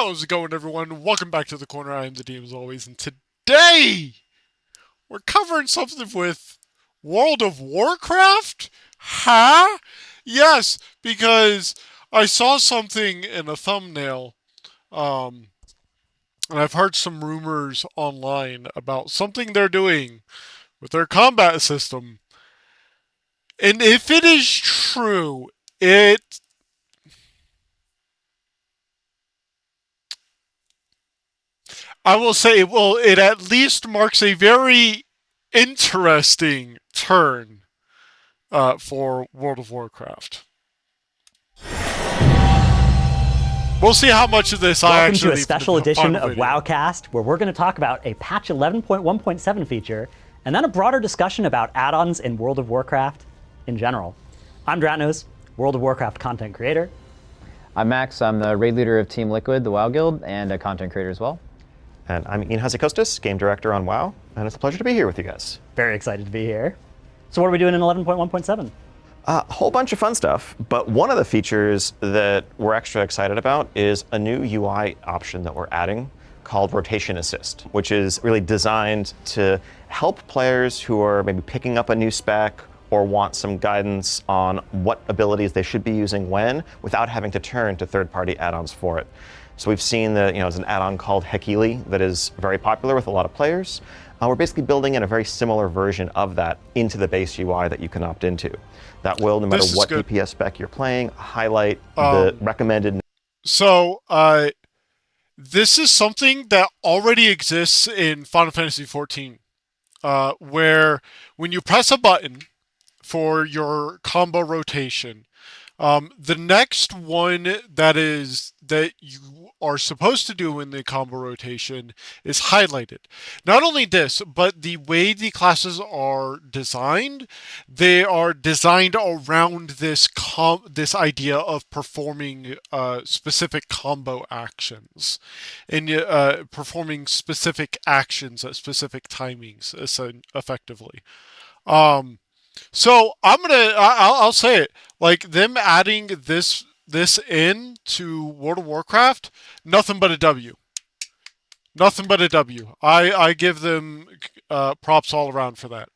How's it going, everyone? Welcome back to the corner. I am the DM as always, and today we're covering something with World of Warcraft? Huh? Yes, because I saw something in a thumbnail, um, and I've heard some rumors online about something they're doing with their combat system. And if it is true, it I will say it at least marks a very interesting turn for World of Warcraft. We'll see how much of this I Welcome to actually a leave in special the edition final of video. WoWcast, where we're going to talk about a patch 11.1.7 feature, and then a broader discussion about add-ons in World of Warcraft in general. I'm Dratnos, World of Warcraft content creator. I'm Max. I'm the raid leader of Team Liquid, the WoW Guild, and a content creator as well. And I'm Ian Hazikostas, game director on WoW, and it's a pleasure to be here with you guys. Very excited to be here. So what are we doing in 11.1.7? A whole bunch of fun stuff, but one of the features that we're extra excited about is a new UI option that we're adding called Rotation Assist, which is really designed to help players who are maybe picking up a new spec or want some guidance on what abilities they should be using when, without having to turn to third-party add-ons for it. So we've seen that there's an add-on called Hekili that is very popular with a lot of players. We're basically building in a very similar version of that into the base UI that you can opt into. That will, no matter what DPS spec you're playing, highlight the recommended. So, this is something that already exists in Final Fantasy XIV, where when you press a button for your combo rotation, the next one that you are supposed to do in the combo rotation is highlighted. Not only this, but the way the classes are designed, they are designed around this idea of performing specific combo actions and performing specific actions at specific timings, effectively. So I'll say it, like them adding this in to World of Warcraft, nothing but a W. Nothing but a W. I give them props all around for that,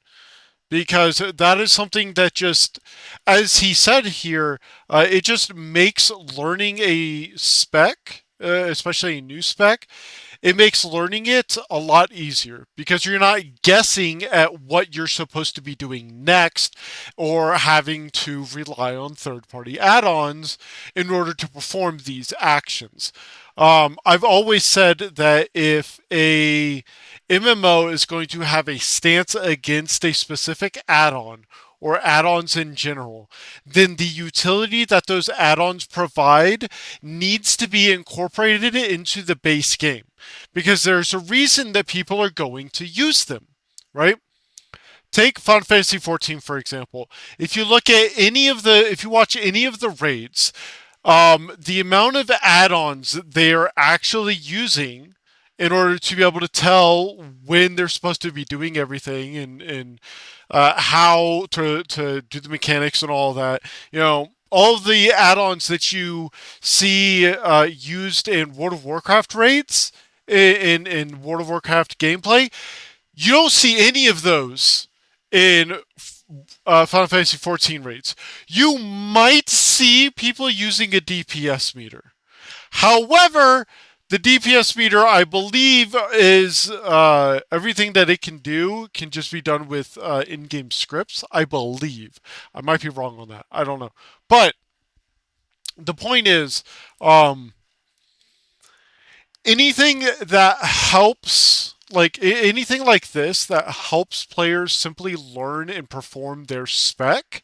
because that is something that just, as he said here, it just makes learning a spec, especially a new spec, it makes learning it a lot easier, because you're not guessing at what you're supposed to be doing next or having to rely on third-party add-ons in order to perform these actions. I've always said that if a MMO is going to have a stance against a specific add-on or add-ons in general, then the utility that those add-ons provide needs to be incorporated into the base game, because there's a reason that people are going to use them, right? Take Final Fantasy XIV, for example. If you look at if you watch any of the raids, the amount of add-ons they are actually using in order to be able to tell when they're supposed to be doing everything, and how to do the mechanics and all that. All of the add-ons that you see used in World of Warcraft raids, in World of Warcraft gameplay, you don't see any of those in Final Fantasy XIV raids. You might see people using a DPS meter. However, the DPS meter, I believe, is everything that it can do can just be done with in-game scripts, I believe. I might be wrong on that. I don't know. But the point is, anything that helps, like anything like this that helps players simply learn and perform their spec,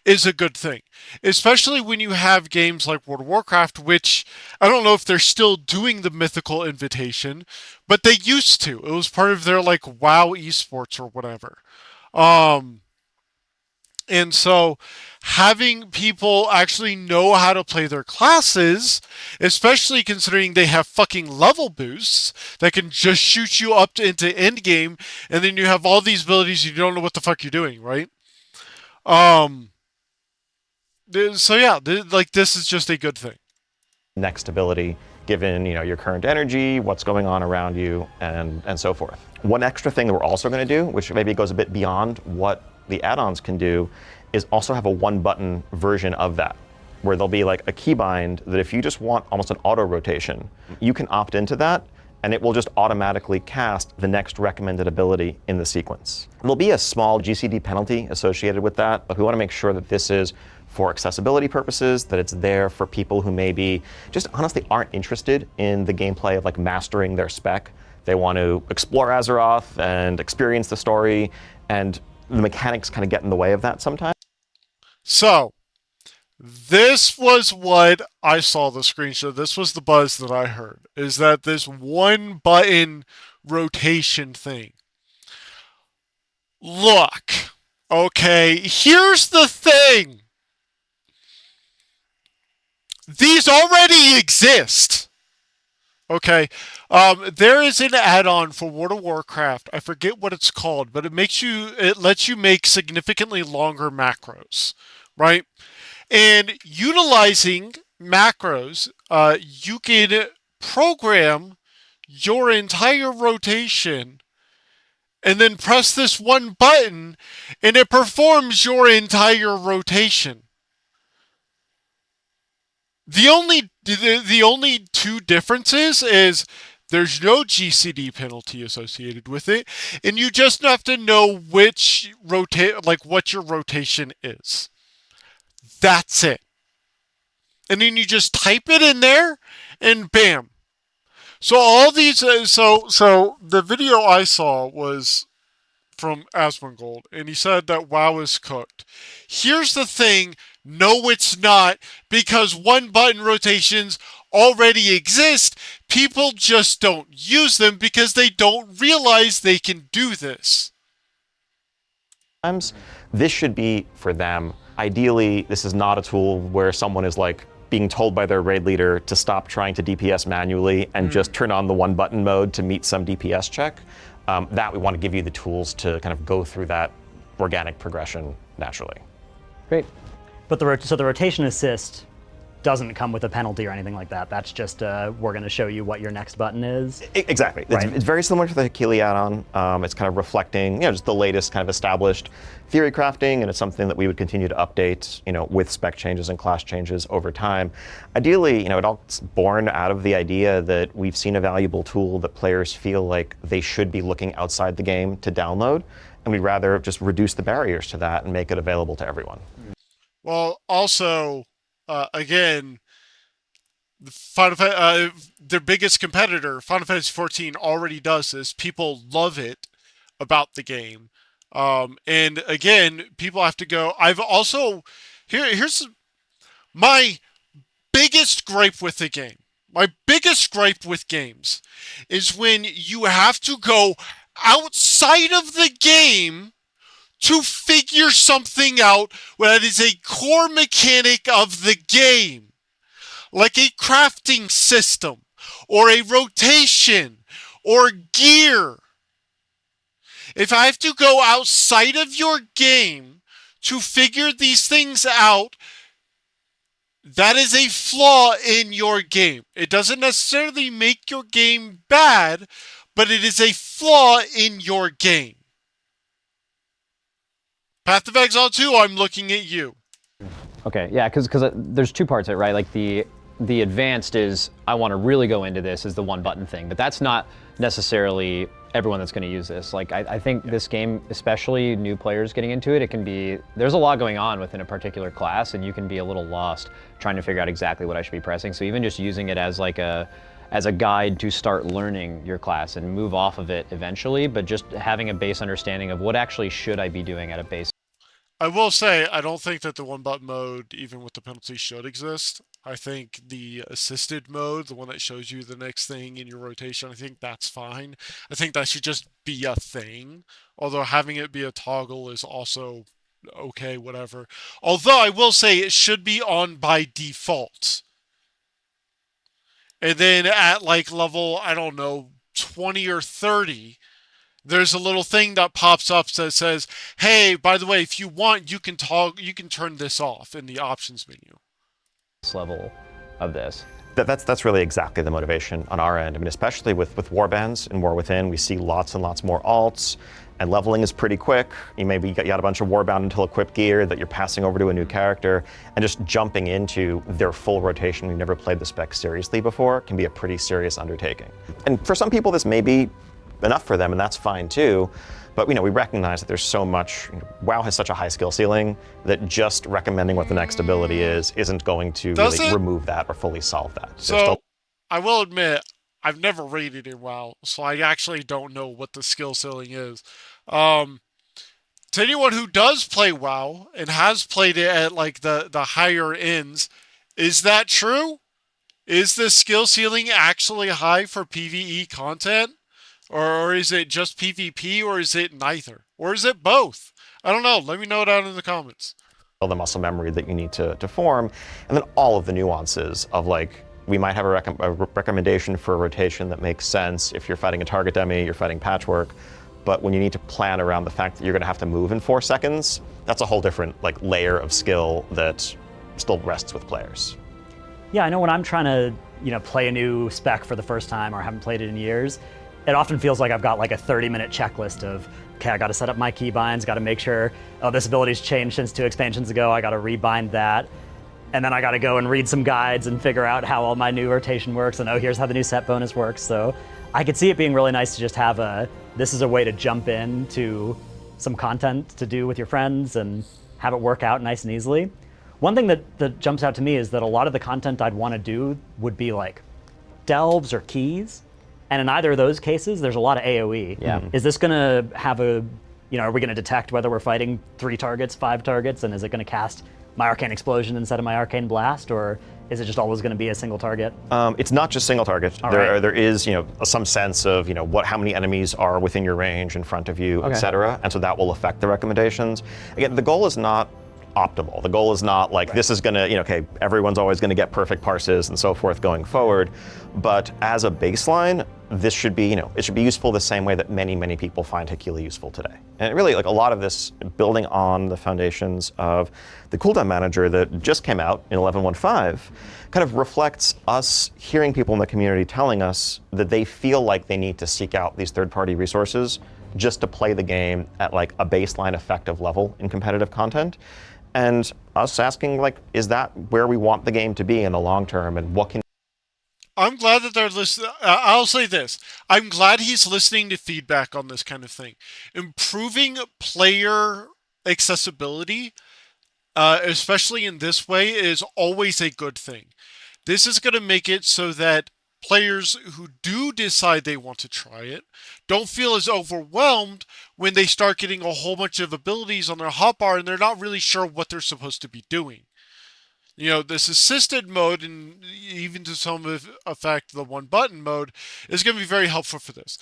is a good thing. Especially when you have games like World of Warcraft, which I don't know if they're still doing the mythical invitation, but they used to. It was part of their like WoW esports or whatever. And so having people actually know how to play their classes, especially considering they have fucking level boosts that can just shoot you up into end game, and then you have all these abilities you don't know what the fuck you're doing, right? So yeah, like this is just a good thing. Next ability given your current energy, what's going on around you, and so forth. One extra thing that we're also going to do, which maybe goes a bit beyond what the add-ons can do, is also have a one-button version of that, where there'll be like a keybind that if you just want almost an auto rotation, you can opt into that, and it will just automatically cast the next recommended ability in the sequence. There'll be a small GCD penalty associated with that, but we want to make sure that this is for accessibility purposes, that it's there for people who maybe just honestly aren't interested in the gameplay of like mastering their spec. They want to explore Azeroth and experience the story, and the mechanics kind of get in the way of that sometimes. So, this was what I saw the screenshot. This was the buzz that I heard, is that this one button rotation thing. Look, okay, here's the thing. These already exist. Okay, there is an add-on for World of Warcraft. I forget what it's called, but it lets you make significantly longer macros, right? And utilizing macros, you can program your entire rotation and then press this one button and it performs your entire rotation. The only two differences is there's no GCD penalty associated with it, and you just have to know what your rotation is. That's it. And then you just type it in there, and bam. So all these, so the video I saw was from Asmongold, and he said that WoW is cooked. Here's the thing, no it's not, because one button rotations already exist. People just don't use them because they don't realize they can do this. This should be for them. Ideally, this is not a tool where someone is like being told by their raid leader to stop trying to DPS manually and just turn on the one button mode to meet some DPS check. That we want to give you the tools to kind of go through that organic progression naturally. Great. But the rotation assist doesn't come with a penalty or anything like that. That's just we're going to show you what your next button is. Exactly. Right. It's very similar to the Hakili add-on. It's kind of reflecting, just the latest kind of established theory crafting, and it's something that we would continue to update, with spec changes and class changes over time. Ideally, it all's born out of the idea that we've seen a valuable tool that players feel like they should be looking outside the game to download, and we'd rather just reduce the barriers to that and make it available to everyone. Well, also, again, their biggest competitor, Final Fantasy XIV, already does this. People love it about the game. And again, people have to go. Here's my biggest gripe with the game. My biggest gripe with games is when you have to go outside of the game to figure something out that is a core mechanic of the game, like a crafting system, or a rotation, or gear. If I have to go outside of your game to figure these things out, that is a flaw in your game. It doesn't necessarily make your game bad, but it is a flaw in your game. Path of Exile 2, I'm looking at you. Okay, yeah, because there's two parts of it, right? Like the advanced is, I want to really go into this, is the one button thing, but that's not necessarily everyone that's going to use this. Like I think this game, especially new players getting into it, there's a lot going on within a particular class, and you can be a little lost trying to figure out exactly what I should be pressing. So even just using it as like as a guide to start learning your class and move off of it eventually, but just having a base understanding of what actually should I be doing at a base. I will say, I don't think that the one button mode, even with the penalty, should exist. I think the assisted mode, the one that shows you the next thing in your rotation, I think that's fine. I think that should just be a thing. Although having it be a toggle is also okay, whatever. Although I will say it should be on by default. And then at like level, I don't know, 20 or 30, there's a little thing that pops up that says, hey, by the way, if you want, you can turn this off in the options menu. Level of this. That's really exactly the motivation on our end. I mean, especially with warbands and War Within, we see lots and lots more alts, and leveling is pretty quick. You got a bunch of warbound until equipped gear that you're passing over to a new character, and just jumping into their full rotation. We've never played the spec seriously before, can be a pretty serious undertaking. And for some people, this may be enough for them, and that's fine too. But we recognize that there's so much. WoW has such a high skill ceiling that just recommending what the next ability isn't going to really remove that or fully solve that. So I will admit, I've never raided in WoW, so I actually don't know what the skill ceiling is. To anyone who does play WoW and has played it at like the higher ends, is that true? Is the skill ceiling actually high for PvE content? Or is it just PvP, or is it neither? Or is it both? I don't know. Let me know down in the comments. The muscle memory that you need to form, and then all of the nuances of like, we might have a recommendation for a rotation that makes sense if you're fighting a target dummy, you're fighting patchwork, but when you need to plan around the fact that you're going to have to move in 4 seconds, that's a whole different like layer of skill that still rests with players. Yeah, I know when I'm trying to, play a new spec for the first time or haven't played it in years, it often feels like I've got like a 30-minute checklist of, okay, I got to set up my keybinds, got to make sure, oh, this ability's changed since 2 expansions ago, I got to rebind that. And then I got to go and read some guides and figure out how all my new rotation works, and oh, here's how the new set bonus works. So I could see it being really nice to just have this is a way to jump into some content to do with your friends and have it work out nice and easily. One thing that jumps out to me is that a lot of the content I'd want to do would be like delves or keys. And in either of those cases, there's a lot of AoE. Yeah. Is this going to have are we going to detect whether we're fighting 3 targets, 5 targets, and is it going to cast my Arcane Explosion instead of my Arcane Blast, or is it just always going to be a single target? It's not just single target. There is, some sense of, how many enemies are within your range, in front of you, etc. And so that will affect the recommendations. Again, the goal is not optimal. The goal is not like this is going to, okay, everyone's always going to get perfect parses and so forth going forward. But as a baseline, this should be, it should be useful the same way that many, many people find Hakila useful today. And it really, like a lot of this, building on the foundations of the cooldown manager that just came out in 11.1.5, kind of reflects us hearing people in the community telling us that they feel like they need to seek out these third-party resources just to play the game at like a baseline effective level in competitive content. And us asking, like, is that where we want the game to be in the long term, and what can... I'm glad that they're listening. I'll say this. I'm glad he's listening to feedback on this kind of thing. Improving player accessibility, especially in this way, is always a good thing. This is going to make it so that players who do decide they want to try it don't feel as overwhelmed when they start getting a whole bunch of abilities on their hotbar and they're not really sure what they're supposed to be doing. This assisted mode, and even to some effect the one button mode, is going to be very helpful for this.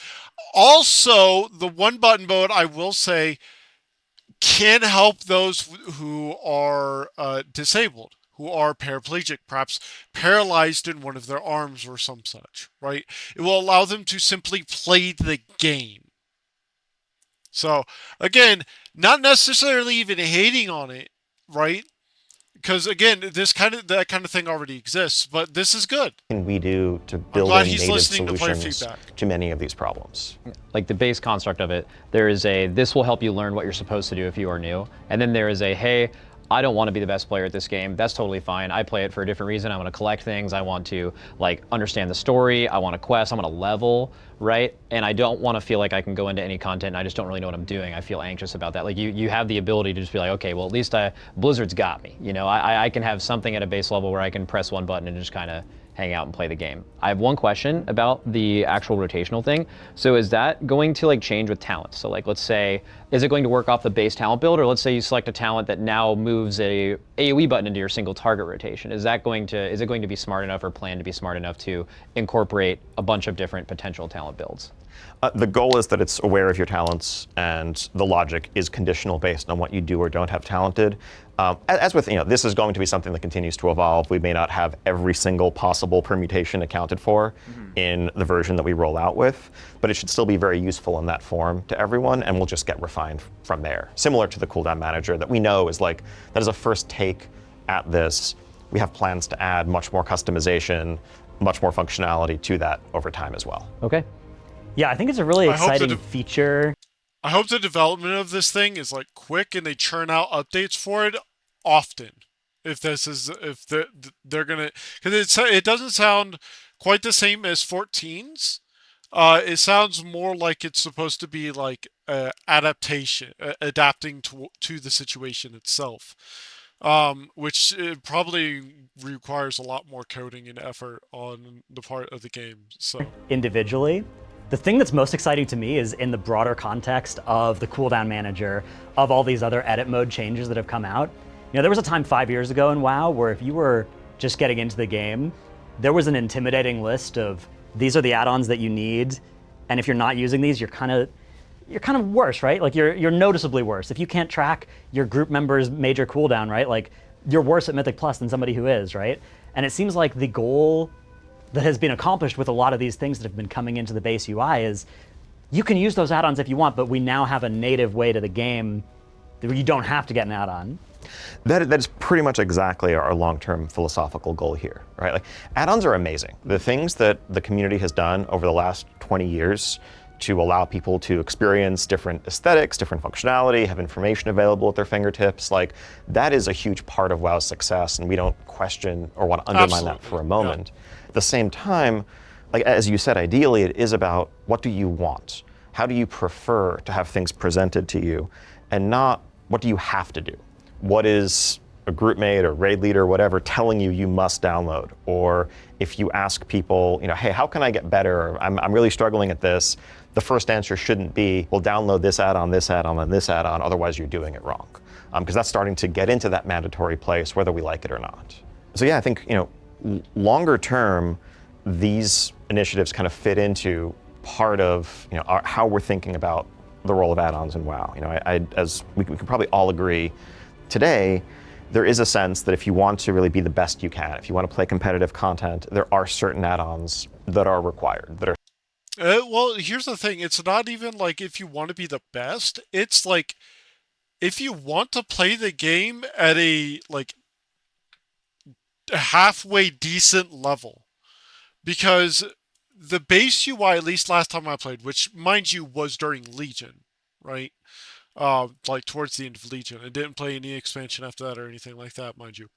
Also, the one button mode, I will say, can help those who are disabled, who are paraplegic, perhaps paralyzed in one of their arms or some such, right? It will allow them to simply play the game. So, again, not necessarily even hating on it, right? Because again, that kind of thing already exists, but this is good. What can we do to build in native solutions to many of these problems? Like the base construct of it, there is this will help you learn what you're supposed to do if you are new, and then there is hey, I don't want to be the best player at this game. That's totally fine. I play it for a different reason. I want to collect things. I want to like understand the story. I want to quest. I want to level, right? And I don't want to feel like I can go into any content and I just don't really know what I'm doing. I feel anxious about that. Like you have the ability to just be like, okay, well at least Blizzard's got me. I can have something at a base level where I can press one button and just kind of hang out and play the game. I have one question about the actual rotational thing. So is that going to like change with talent? So like, let's say, is it going to work off the base talent build, or let's say you select a talent that now moves a AoE button into your single target rotation? Is it going to be smart enough or planned to be smart enough to incorporate a bunch of different potential talent builds? The goal is that it's aware of your talents, and the logic is conditional based on what you do or don't have talented. As with, this is going to be something that continues to evolve. We may not have every single possible permutation accounted for in the version that we roll out with, but it should still be very useful in that form to everyone, and we'll just get refined from there. Similar to the cooldown manager that we know is like, that is a first take at this. We have plans to add much more customization much more functionality to that over time as well. Okay. Yeah, I think it's a really I hope that exciting it- feature. I hope the development of this thing is like quick and they churn out updates for it often. If they're gonna, because it doesn't sound quite the same as 14's. It sounds more like it's supposed to be like adaptation, adapting to the situation itself, which it probably requires a lot more coding and effort on the part of the game. So Individually. The thing that's most exciting to me is in the broader context of the cooldown manager, of all these other edit mode changes that have come out. You know, there was a time 5 years ago in WoW where if you were just getting into the game, there was an intimidating list of these are the add-ons that you need, and if you're not using these, you're kind of worse, right? Like you're noticeably worse. If you can't track your group members' major cooldown, right? Like you're worse at Mythic Plus than somebody who is, right? And it seems like the goal that has been accomplished with a lot of these things that have been coming into the base UI is you can use those add-ons if you want, but we now have a native way to the game that you don't have to get an add-on. That is pretty much exactly our long-term philosophical goal here, right? Like, add-ons are amazing. The things that the community has done over the last 20 years to allow people to experience different aesthetics, different functionality, have information available at their fingertips, like, that is a huge part of WoW's success, and we don't question or want to undermine that for a moment. Yeah. At the same time, like as you said, ideally it is about what do you want? How do you prefer to have things presented to you, and not what do you have to do? What is a group mate or raid leader or whatever telling you you must download? Or if you ask people, you know, hey, how can I get better? Or, I'm really struggling at this. The first answer shouldn't be, well, download this add-on, this add-on, and this add-on, otherwise you're doing it wrong. Because that's starting to get into that mandatory place, whether we like it or not. So yeah, I think, you know, longer term, these initiatives kind of fit into part of, you know, how we're thinking about the role of add-ons in WoW. You know, as we can probably all agree, today, there is a sense that if you want to really be the best you can, if you want to play competitive content, there are certain add-ons that are required, that are well, here's the thing. It's not even like if you want to be the best. It's like if you want to play the game at a like halfway decent level, because the base UI, at least last time I played, which mind you was during Legion, right? Like towards the end of Legion. I didn't play any expansion after that or anything like that, mind you.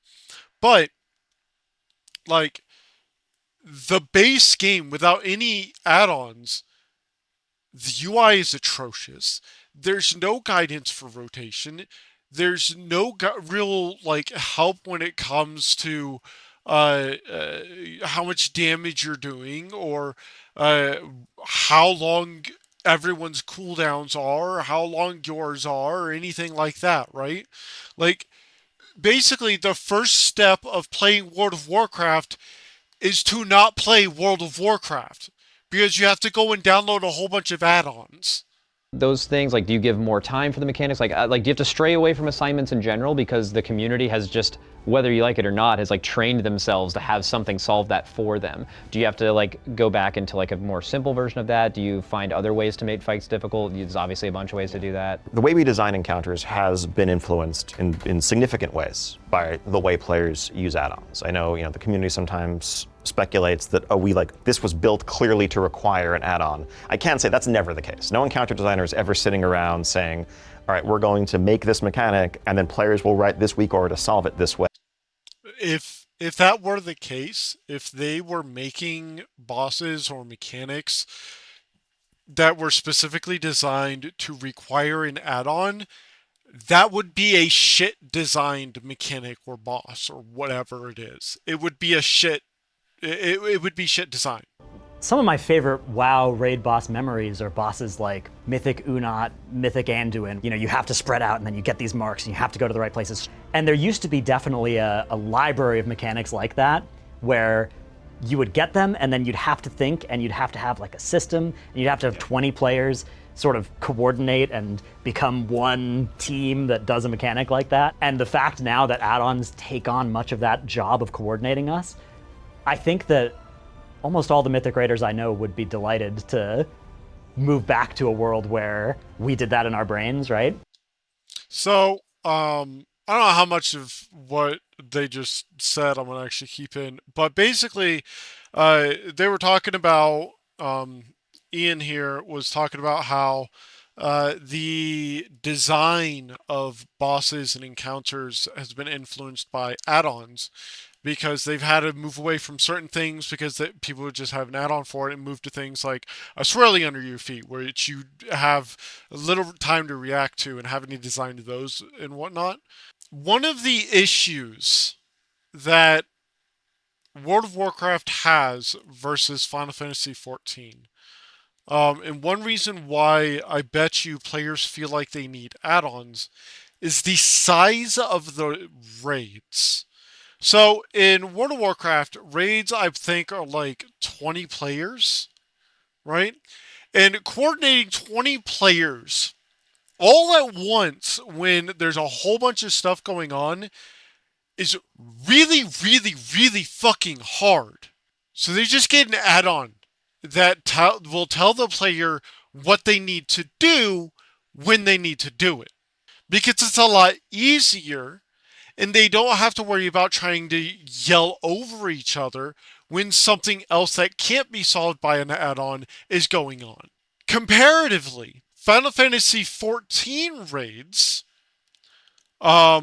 But like the base game without any add-ons, the UI is atrocious. There's no guidance for rotation. There's no real like help when it comes to how much damage you're doing or uh, how long everyone's cooldowns are, how long yours are, or anything like that, right? Like, basically, the first step of playing World of Warcraft is to not play World of Warcraft because you have to go and download a whole bunch of add-ons. those things? Like, do you give more time for the mechanics? Like, do you have to stray away from assignments in general because the community has just, whether you like it or not, has like trained themselves to have something solve that for them? Do you have to like go back into like a more simple version of that? Do you find other ways to make fights difficult? There's obviously a bunch of ways to do that. the way we design encounters has been influenced in significant ways by the way players use add-ons. I know, the community sometimes speculates that, oh, this was built clearly to require an add-on. I can say that's never the case. No encounter designer is ever sitting around saying, all right, we're going to make this mechanic and then players will write this weak order to solve it this way. If that were the case, if they were making bosses or mechanics that were specifically designed to require an add-on, that would be a shit designed mechanic or boss or whatever it is. It would be a shit it would be shit design. Some of my favorite WoW raid boss memories are bosses like Mythic Unat, Mythic Anduin. You have to spread out and then you get these marks and you have to go to the right places. And there used to be definitely a library of mechanics like that where you would get them and then you'd have to think and you'd have to have like a system and you'd have to have 20 players sort of coordinate and become one team that does a mechanic like that. And the fact now that add-ons take on much of that job of coordinating us, I think that almost all the Mythic Raiders I know would be delighted to move back to a world where we did that in our brains, right? So, I don't know how much of what they just said I'm gonna actually keep in, but basically, They were talking about Ian here was talking about how the design of bosses and encounters has been influenced by add-ons because they've had to move away from certain things because people would just have an add-on for it and move to things like a swirly under your feet, which you have a little time to react to and having to design those and whatnot. One of the issues that World of Warcraft has versus Final Fantasy XIV. And one reason why I bet you players feel like they need add-ons is the size of the raids. So in World of Warcraft, raids I think are like 20 players, right? And coordinating 20 players all at once when there's a whole bunch of stuff going on is really, really, really fucking hard. So they just get an add-on that will tell the player what they need to do when they need to do it. Because it's a lot easier and they don't have to worry about trying to yell over each other when something else that can't be solved by an add-on is going on. Comparatively, Final Fantasy XIV raids are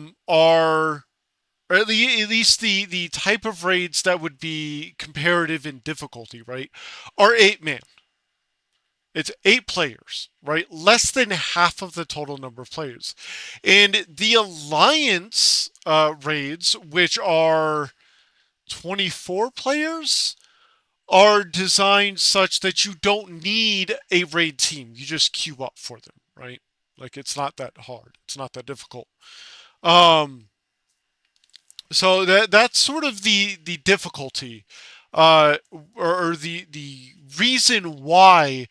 or at least the type of raids that would be comparative in difficulty, right, are 8-man. It's 8 players, right? Less than half of the total number of players. And the Alliance raids, which are 24 players, are designed such that you don't need a raid team. You just queue up for them, right? Like, it's not that hard. It's not that difficult. So that's sort of the difficulty, or the reason why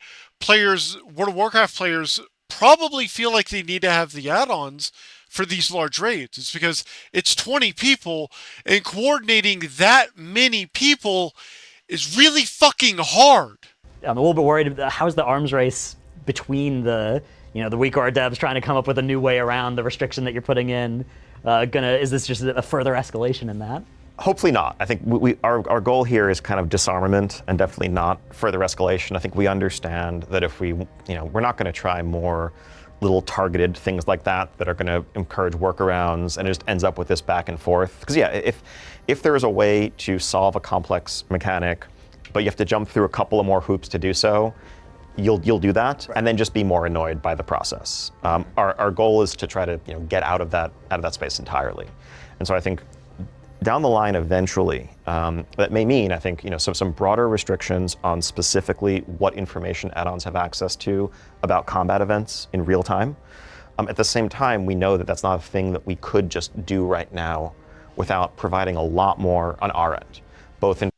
World of Warcraft players, probably feel like they need to have the add-ons for these large raids. It's because it's 20 people, and coordinating that many people is really fucking hard. I'm a little bit worried about how's the arms race between the WeakAura devs trying to come up with a new way around the restriction that you're putting in. Is this just a further escalation in that? Hopefully not. I think our goal here is kind of disarmament and definitely not further escalation. I think we understand that if we're not going to try more little targeted things like that are going to encourage workarounds, and it just ends up with this back and forth. Because if there is a way to solve a complex mechanic, but you have to jump through a couple of more hoops to do so, you'll do that, and then just be more annoyed by the process. Our goal is to try to get out of that space entirely, and so I think down the line eventually that may mean some broader restrictions on specifically what information add-ons have access to about combat events in real time. At the same time, we know that that's not a thing that we could just do right now without providing a lot more on our end, both in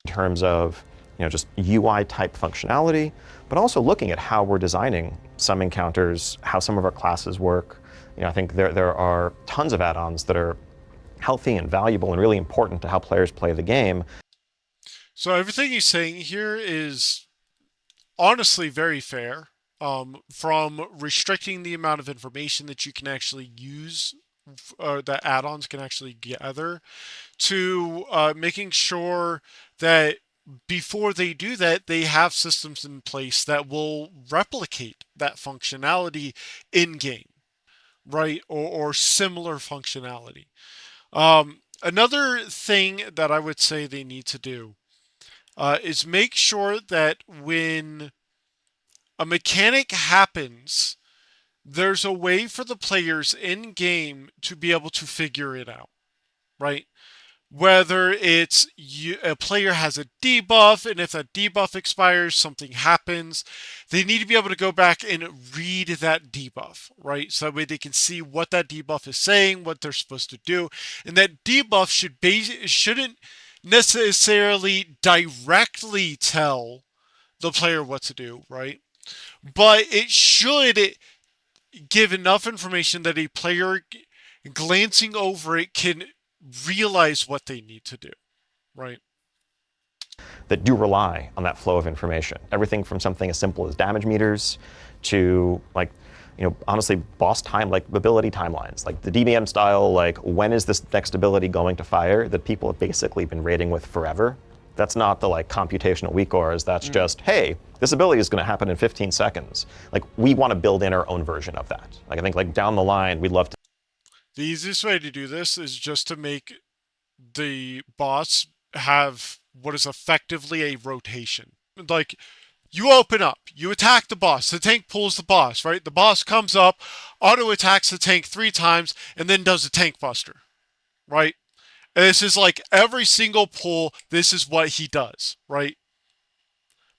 terms of just UI type functionality, but also looking at how we're designing some encounters, how some of our classes work. I think there are tons of add-ons that are healthy and valuable and really important to how players play the game. So everything he's saying here is honestly very fair. From restricting the amount of information that you can actually use, that add-ons can actually gather, to making sure that before they do that, they have systems in place that will replicate that functionality in-game, right? Or similar functionality. Another thing that I would say they need to do is make sure that when a mechanic happens, there's a way for the players in-game to be able to figure it out, right? Whether it's a player has a debuff, and if that debuff expires, something happens, they need to be able to go back and read that debuff, right? So that way they can see what that debuff is saying, what they're supposed to do, and that debuff shouldn't necessarily directly tell the player what to do, right? But it should give enough information that a player glancing over it can realize what they need to do, right? That do rely on that flow of information. Everything from something as simple as damage meters to honestly boss time, ability timelines, like the DBM style, when is this next ability going to fire, that people have basically been raiding with forever. That's not the like computational weak ores. That's just, hey, this ability is going to happen in 15 seconds. Like we want to build in our own version of that. Like I think like down the line, we'd love to. The easiest way to do this is just to make the boss have what is effectively a rotation. Like, you open up, you attack the boss, the tank pulls the boss, right? The boss comes up, auto attacks the tank 3 times, and then does a tank buster, right? And this is like every single pull, this is what he does, right?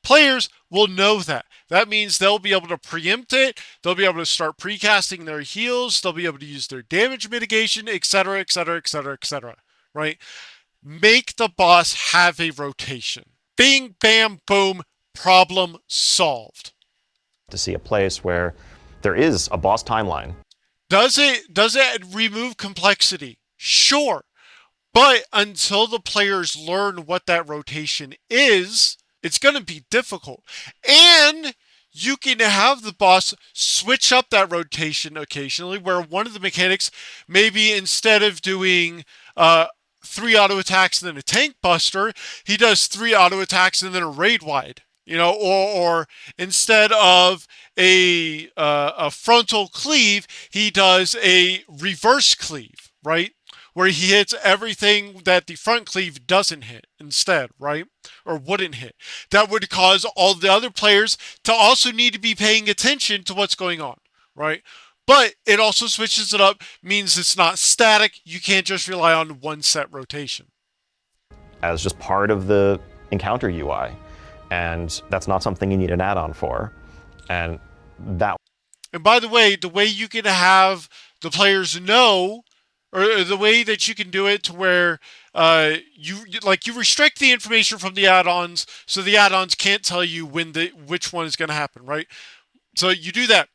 Players will know that. That means they'll be able to preempt it, they'll be able to start precasting their heals, they'll be able to use their damage mitigation, etc., etc., etc., etc., right? Make the boss have a rotation. Bing, bam, boom, problem solved. To see a place where there is a boss timeline. Does it remove complexity? Sure. But until the players learn what that rotation is, it's going to be difficult. And you can have the boss switch up that rotation occasionally, where one of the mechanics, maybe instead of doing 3 auto attacks and then a tank buster, he does 3 auto attacks and then a raid wide. You know, or instead of a frontal cleave, he does a reverse cleave, right? Where he hits everything that the front cleave doesn't hit instead, right? Or wouldn't hit. That would cause all the other players to also need to be paying attention to what's going on, right? But it also switches it up, means it's not static. You can't just rely on one set rotation. As just part of the encounter UI. And that's not something you need an add-on for. And that. And by the way you can have the players know, or the way that you can do it to where you restrict the information from the add-ons, so the add-ons can't tell you which one is going to happen, right? So you do that.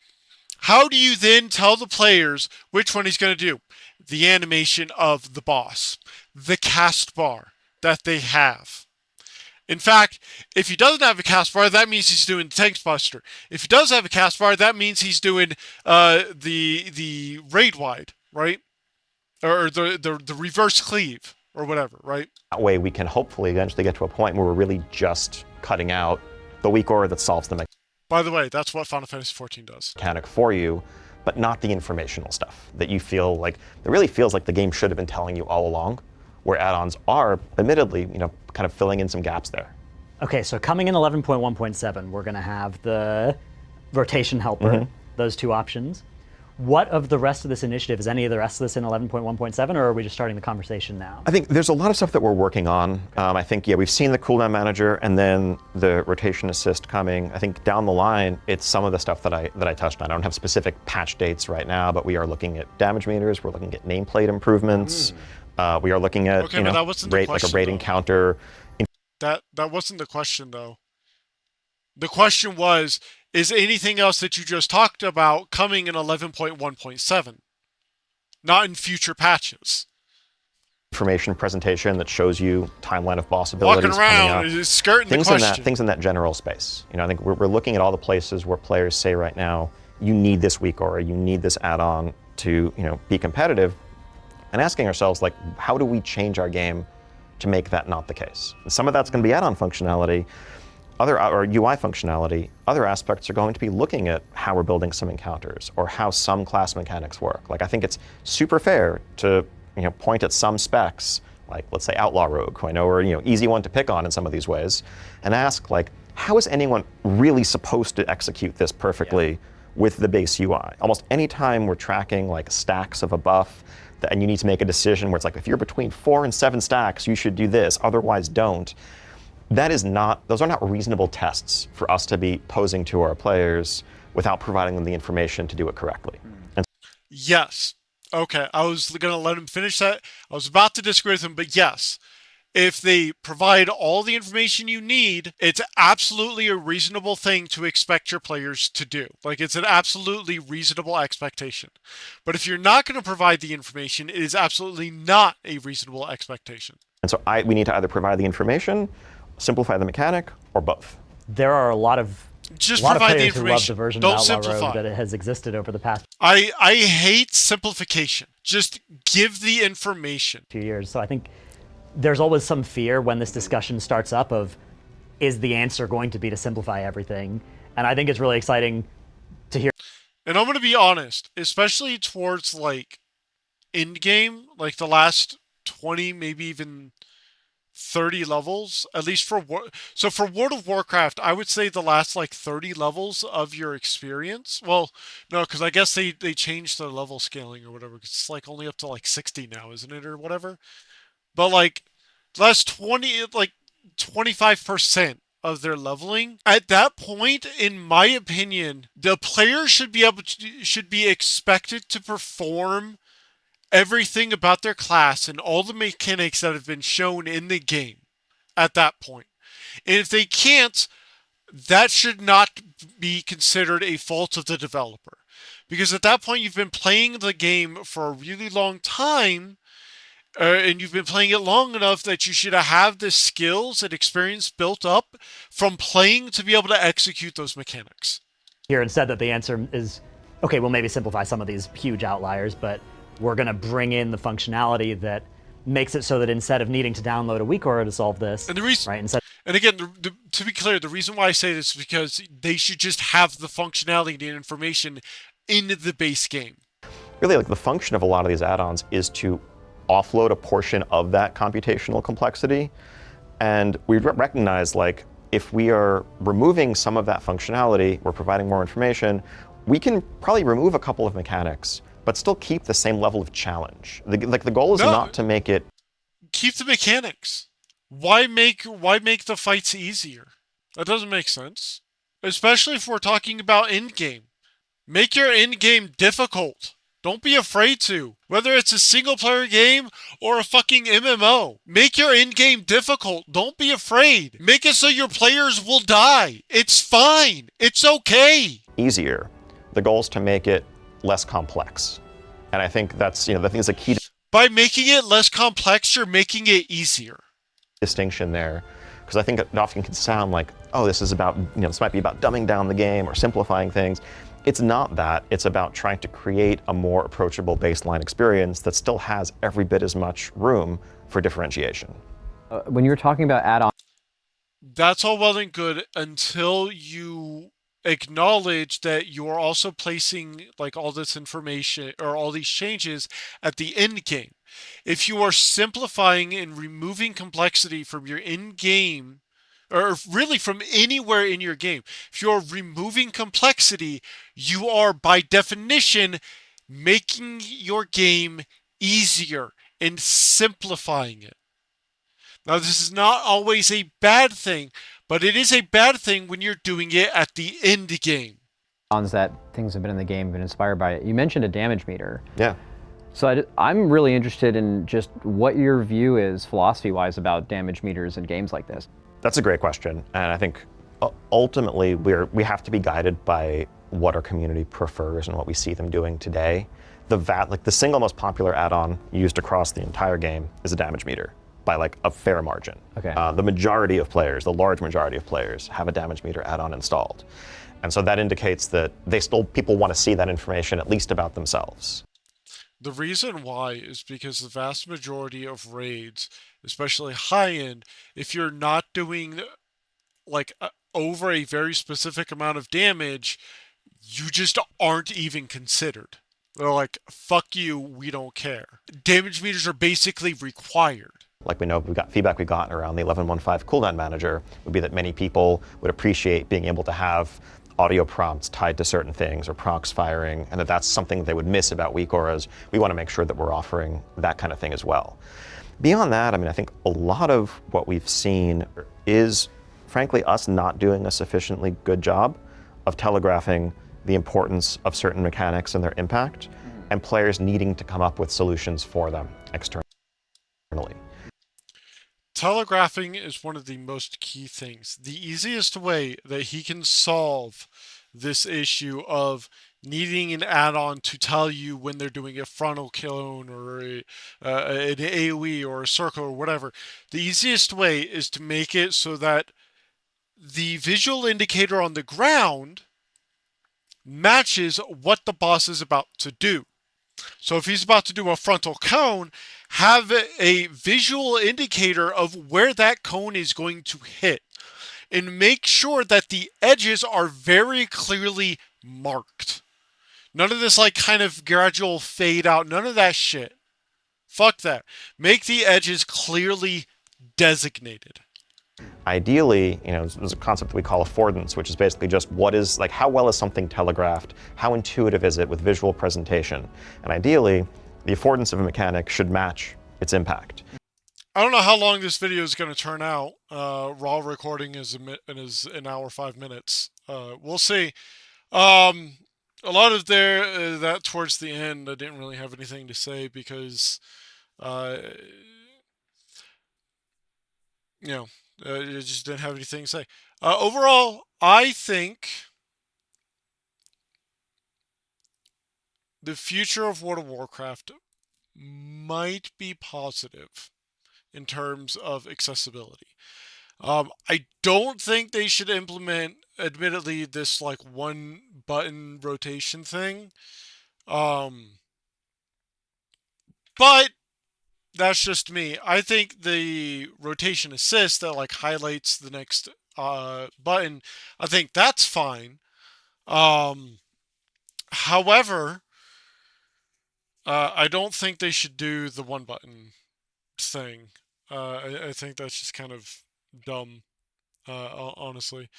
How do you then tell the players which one he's going to do? The animation of the boss, the cast bar that they have. In fact, if he doesn't have a cast bar, that means he's doing the tank buster. If he does have a cast bar, that means he's doing the raid wide, right? Or the reverse cleave or whatever, right? That way we can hopefully eventually get to a point where we're really just cutting out the weak ore that solves the By the way, that's what Final Fantasy XIV does. Mechanic for you, but not the informational stuff that you feel like, it really feels like the game should have been telling you all along, where add-ons are, admittedly, kind of filling in some gaps there. Okay, so coming in 11.1.7, we're going to have the rotation helper, those 2 options. What of the rest of this initiative, is any of the rest of this in 11.1.7, or are we just starting the conversation now? I think there's a lot of stuff that we're working on. I think, we've seen the cooldown manager and then the rotation assist coming. I think down the line, it's some of the stuff that I touched on. I don't have specific patch dates right now, but we are looking at damage meters. We're looking at nameplate improvements. We are looking at like a rating counter. That wasn't the question, though. The question was, is anything else that you just talked about coming in 11.1.7? Not in future patches. Information presentation that shows you timeline of boss abilities. Walking around, skirting the question. Things in that general space. I think we're looking at all the places where players say right now, you need this weak aura, you need this add-on to be competitive, and asking ourselves, like, how do we change our game to make that not the case? And some of that's going to be add-on functionality, or UI functionality. Other aspects are going to be looking at how we're building some encounters or how some class mechanics work. Like, I think it's super fair to point at some specs, like let's say Outlaw Rogue, who I know are easy one to pick on in some of these ways, and ask, like, how is anyone really supposed to execute this perfectly with the base UI? Almost any time we're tracking like stacks of a buff, and you need to make a decision where it's like, if you're between 4 and 7 stacks, you should do this, otherwise don't. Those are not reasonable tests for us to be posing to our players without providing them the information to do it correctly. Yes. Okay, I was going to let him finish that. I was about to disagree with him, but yes. If they provide all the information you need, it's absolutely a reasonable thing to expect your players to do. Like, it's an absolutely reasonable expectation. But if you're not going to provide the information, it is absolutely not a reasonable expectation. And so we need to either provide the information, simplify the mechanic, or both. There are a lot of players who love the version of Outlaw Rogue that it has existed over the past I hate simplification. Just give the information. 2 years. So I think there's always some fear when this discussion starts up of, is the answer going to be to simplify everything? And I think it's really exciting to hear. And I'm going to be honest, especially towards like end game, like the last 20, maybe even 30 levels, at least for so for World of Warcraft, I would say the last like 30 levels of your experience. Well, no, because I guess they changed the level scaling or whatever. It's like only up to like 60 now, isn't it, or whatever? But like the last 20, like 25% of their leveling at that point, in my opinion, the player should be expected to perform everything about their class and all the mechanics that have been shown in the game at that point. And if they can't, that should not be considered a fault of the developer. Because at that point, you've been playing the game for a really long time, and you've been playing it long enough that you should have the skills and experience built up from playing to be able to execute those mechanics. Here instead that the answer is, okay, we'll maybe simplify some of these huge outliers, but we're going to bring in the functionality that makes it so that instead of needing to download a WeakAura to solve this, And the reason, right? Instead, and again, to be clear, the reason why I say this is because they should just have the functionality and information in the base game. Really, like the function of a lot of these add-ons is to offload a portion of that computational complexity. And we recognize, like, if we are removing some of that functionality, we're providing more information, we can probably remove a couple of mechanics, but still keep the same level of challenge. The goal is not to make it... Keep the mechanics. Why make the fights easier? That doesn't make sense. Especially if we're talking about endgame. Make your endgame difficult. Don't be afraid to. Whether it's a single-player game or a fucking MMO. Make your endgame difficult. Don't be afraid. Make it so your players will die. It's fine. It's okay. Easier. The goal is to make it less complex. And I think that's, I think it's a key By making it less complex, you're making it easier. Distinction there. Because I think it often can sound like, oh, this is about, this might be about dumbing down the game or simplifying things. It's not that. It's about trying to create a more approachable baseline experience that still has every bit as much room for differentiation. When you were talking about add-ons, That's all well and good until you acknowledge that you are also placing like all this information or all these changes at the end game. If you are simplifying and removing complexity from your end game, or really from anywhere in your game, if you're removing complexity, you are by definition making your game easier and simplifying it. Now, this is not always a bad thing, but it is a bad thing when you're doing it at the end game. that things have been in the game, been inspired by it. You mentioned a damage meter. Yeah. So I'm really interested in just what your view is, philosophy-wise, about damage meters in games like this. That's a great question. And I think ultimately we have to be guided by what our community prefers and what we see them doing today. The single most popular add-on used across the entire game is a damage meter by like a fair margin. Okay. The majority of players, the large majority of players, have a damage meter add-on installed. And so that indicates that people want to see that information at least about themselves. The reason why is because the vast majority of raids, especially high-end, if you're not doing like over a very specific amount of damage, you just aren't even considered. They're like, fuck you, we don't care. Damage meters are basically required. Like we know, feedback we've gotten around the 11.15 cooldown manager would be that many people would appreciate being able to have audio prompts tied to certain things or procs firing, and that's something they would miss about WeakAuras. We want to make sure that we're offering that kind of thing as well. Beyond that, I think a lot of what we've seen is, frankly, us not doing a sufficiently good job of telegraphing the importance of certain mechanics and their impact, and players needing to come up with solutions for them externally. Telegraphing is one of the most key things. The easiest way that he can solve this issue of needing an add-on to tell you when they're doing a frontal clone or an AoE or a circle or whatever, the easiest way is to make it so that the visual indicator on the ground matches what the boss is about to do. So if he's about to do a frontal cone, have a visual indicator of where that cone is going to hit. And make sure that the edges are very clearly marked. None of this like kind of gradual fade out. None of that shit. Fuck that. Make the edges clearly designated. Ideally, there's a concept that we call affordance, which is basically just how well is something telegraphed, how intuitive is it with visual presentation, and ideally, the affordance of a mechanic should match its impact. I don't know how long this video is going to turn out. Raw recording is an hour 5 minutes. We'll see. A lot of that towards the end, I didn't really have anything to say because, I just didn't have anything to say. Overall, I think the future of World of Warcraft might be positive in terms of accessibility. I don't think they should implement, admittedly, this like one button rotation thing. But that's just me. I think the rotation assist that like highlights the next button, I think that's fine. However, I don't think they should do the one button thing. I think that's just kind of dumb, honestly.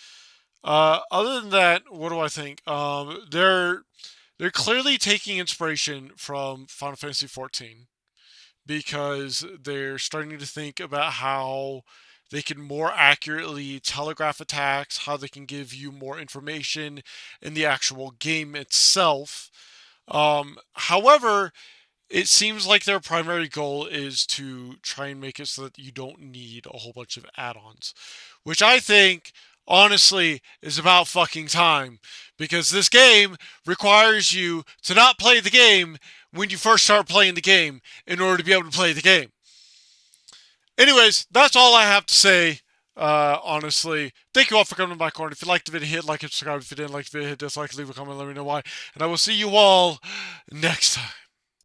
Other than that, what do I think? They're clearly taking inspiration from Final Fantasy XIV because they're starting to think about how they can more accurately telegraph attacks, how they can give you more information in the actual game itself. However, it seems like their primary goal is to try and make it so that you don't need a whole bunch of add-ons, which I think honestly is about fucking time because this game requires you to not play the game when you first start playing the game in order to be able to play the game. Anyways, that's all I have to say. Honestly, thank you all for coming to my corner. If you liked the video, hit like and subscribe. If you didn't like the video, hit dislike, leave a comment, let me know why. And I will see you all next time.